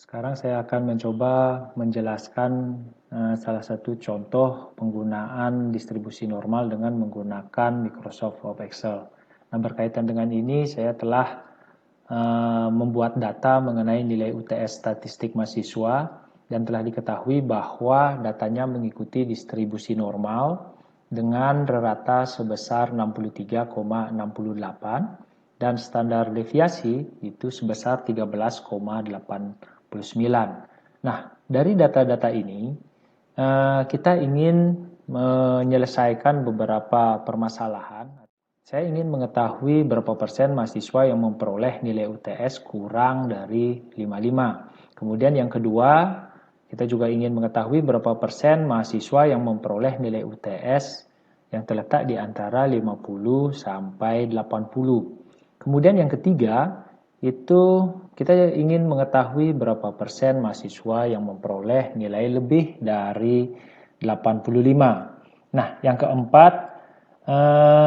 Sekarang saya akan mencoba menjelaskan salah satu contoh penggunaan distribusi normal dengan menggunakan Microsoft Word Excel. Nah, berkaitan dengan ini saya telah membuat data mengenai nilai UTS statistik mahasiswa dan telah diketahui bahwa datanya mengikuti distribusi normal dengan rata sebesar 63,68 dan standar deviasi itu sebesar 13,89. Nah, dari data-data ini kita ingin menyelesaikan beberapa permasalahan. Saya ingin mengetahui berapa persen mahasiswa yang memperoleh nilai UTS kurang dari 55. Kemudian yang kedua, kita juga ingin mengetahui berapa persen mahasiswa yang memperoleh nilai UTS yang terletak di antara 50 sampai 80. Kemudian yang ketiga, itu kita ingin mengetahui berapa persen mahasiswa yang memperoleh nilai lebih dari 85. Nah, yang keempat,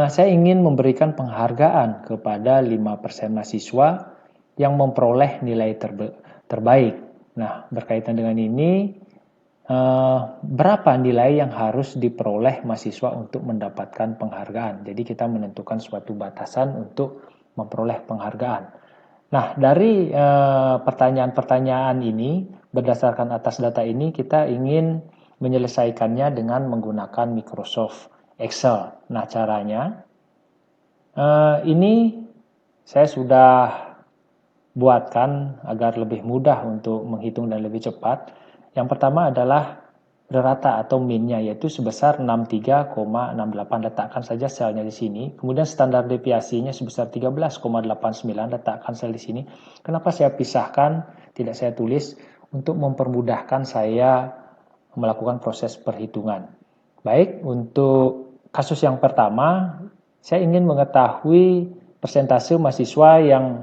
saya ingin memberikan penghargaan kepada 5% mahasiswa yang memperoleh nilai terbaik. Nah, berkaitan dengan ini, berapa nilai yang harus diperoleh mahasiswa untuk mendapatkan penghargaan. Jadi kita menentukan suatu batasan untuk memperoleh penghargaan. Nah, dari pertanyaan-pertanyaan ini, berdasarkan atas data ini, kita ingin menyelesaikannya dengan menggunakan Microsoft Excel. Nah, caranya, ini saya sudah buatkan agar lebih mudah untuk menghitung dan lebih cepat. Yang pertama adalah rata atau min-nya, yaitu sebesar 63,68. Letakkan saja selnya di sini. Kemudian standar deviasinya sebesar 13,89. Letakkan sel di sini. Kenapa saya pisahkan, tidak saya tulis? Untuk mempermudahkan saya melakukan proses perhitungan. Baik, untuk kasus yang pertama, saya ingin mengetahui persentase mahasiswa yang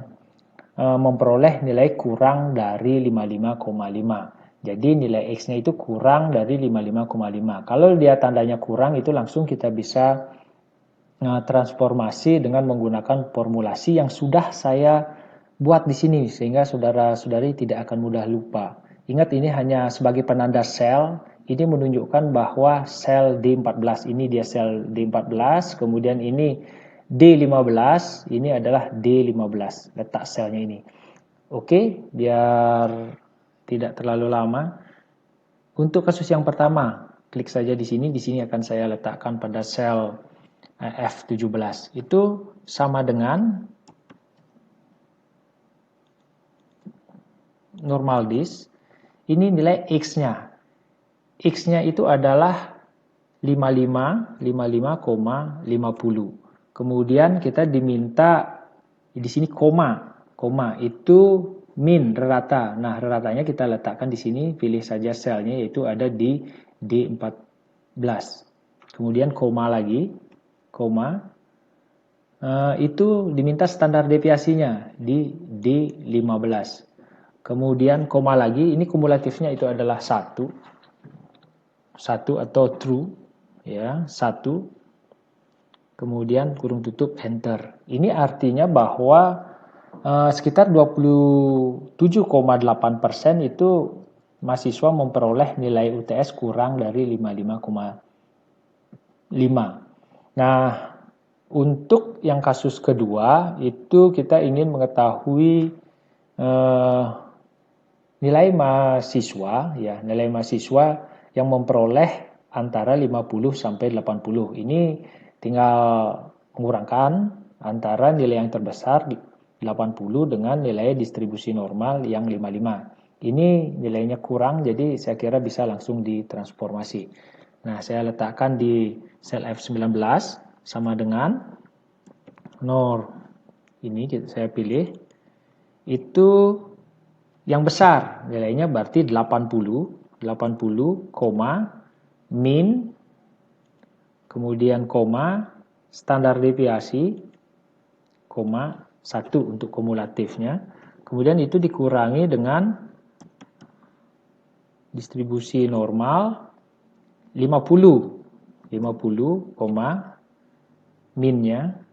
memperoleh nilai kurang dari 55,5. Jadi nilai X-nya itu kurang dari 55,5. Kalau dia tandanya kurang, itu langsung kita bisa transformasi dengan menggunakan formulasi yang sudah saya buat di sini, sehingga saudara-saudari tidak akan mudah lupa. Ingat, ini hanya sebagai penanda sel. Ini menunjukkan bahwa sel D14, ini dia sel D14, kemudian ini D15, ini adalah D15, letak selnya ini. Oke, biar tidak terlalu lama. Untuk kasus yang pertama, klik saja di sini akan saya letakkan pada sel F17. Itu sama dengan normal disk. Ini nilai X-nya. X-nya itu adalah 55,50. Kemudian kita diminta di sini koma itu min rata. Nah, ratanya kita letakkan di sini, pilih saja selnya, yaitu ada di D14. Kemudian koma lagi, itu diminta standar deviasinya di D15. Kemudian koma lagi, ini kumulatifnya itu adalah 1 atau true, ya, 1. Kemudian kurung tutup, enter. Ini artinya bahwa sekitar 27,8% itu mahasiswa memperoleh nilai UTS kurang dari 55,5. Nah, untuk yang kasus kedua itu kita ingin mengetahui nilai mahasiswa, ya, nilai mahasiswa yang memperoleh antara 50 sampai 80. Ini tinggal mengurangkan antara nilai yang terbesar 80 dengan nilai distribusi normal yang 55. Ini nilainya kurang, jadi saya kira bisa langsung ditransformasi. Nah, saya letakkan di sel F19 sama dengan ini saya pilih. Itu yang besar, nilainya berarti 80, min, kemudian koma, standar deviasi, 1 untuk kumulatifnya. Kemudian itu dikurangi dengan distribusi normal 50, minnya,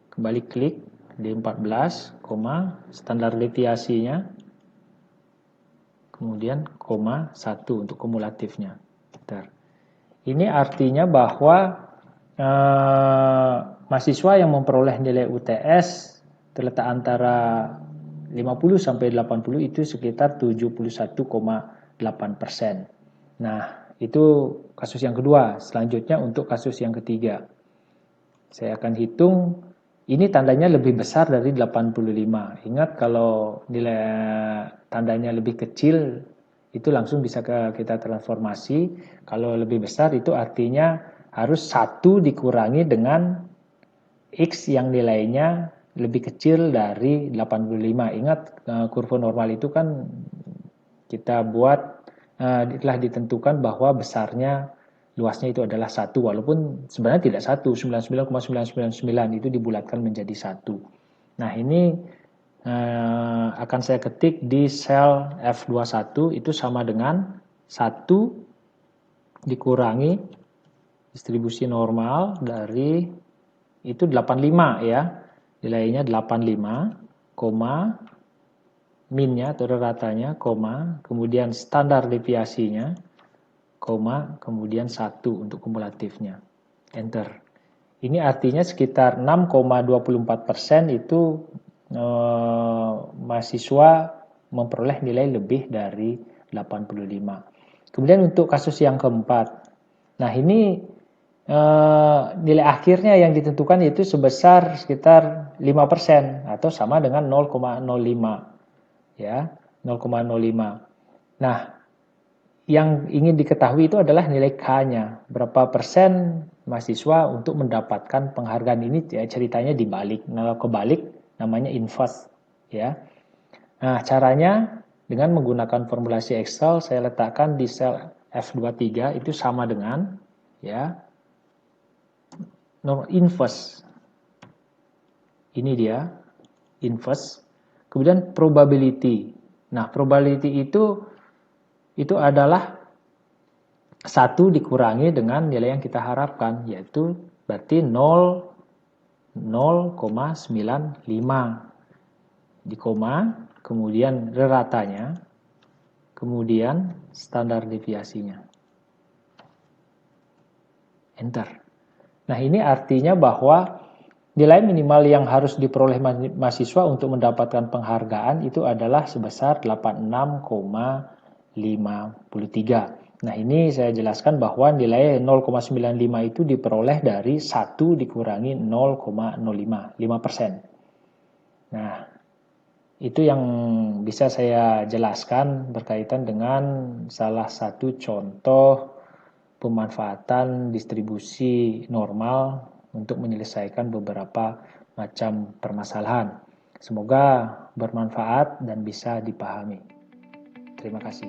kembali klik D14, standar deviasinya, kemudian koma 1 untuk kumulatifnya. Bentar. Ini artinya bahwa mahasiswa yang memperoleh nilai UTS terletak antara 50 sampai 80 itu sekitar 71,8%. Nah, itu kasus yang kedua. Selanjutnya untuk kasus yang ketiga. Saya akan hitung, ini tandanya lebih besar dari 85. Ingat kalau nilai tandanya lebih kecil, itu langsung bisa kita transformasi. Kalau lebih besar itu artinya harus 1 dikurangi dengan X yang nilainya lebih kecil dari 85. Ingat kurva normal itu kan kita buat telah ditentukan bahwa besarnya luasnya itu adalah 1, walaupun sebenarnya tidak 1, 99,999 itu dibulatkan menjadi 1. Nah, ini akan saya ketik di sel F21 itu sama dengan 1 dikurangi distribusi normal dari itu 85 ya. Nilainya 85, koma minnya atau ratanya, koma, kemudian standar deviasinya, koma, kemudian 1 untuk kumulatifnya. Enter. Ini artinya sekitar 6,24% itu mahasiswa memperoleh nilai lebih dari 85. Kemudian untuk kasus yang keempat. Nah, ini nilai akhirnya yang ditentukan yaitu sebesar sekitar 5% atau sama dengan 0,05. Ya, 0,05. Nah, yang ingin diketahui itu adalah nilai K-nya. Berapa persen mahasiswa untuk mendapatkan penghargaan ini, ya, ceritanya dibalik. Kalau kebalik namanya inverse, ya. Nah, caranya dengan menggunakan formulasi Excel, saya letakkan di sel F23 itu sama dengan, ya, inverse. Ini dia, inverse. Kemudian probability. Nah, probability itu adalah 1 dikurangi dengan nilai yang kita harapkan, yaitu berarti 0,95 di koma, kemudian reratanya, kemudian standar deviasinya. Enter. Nah, ini artinya bahwa nilai minimal yang harus diperoleh mahasiswa untuk mendapatkan penghargaan itu adalah sebesar 86,53. Nah, ini saya jelaskan bahwa nilai 0,95 itu diperoleh dari 1 dikurangi 0,05, 5%. Nah, itu yang bisa saya jelaskan berkaitan dengan salah satu contoh pemanfaatan distribusi normal untuk menyelesaikan beberapa macam permasalahan. Semoga bermanfaat dan bisa dipahami. Terima kasih.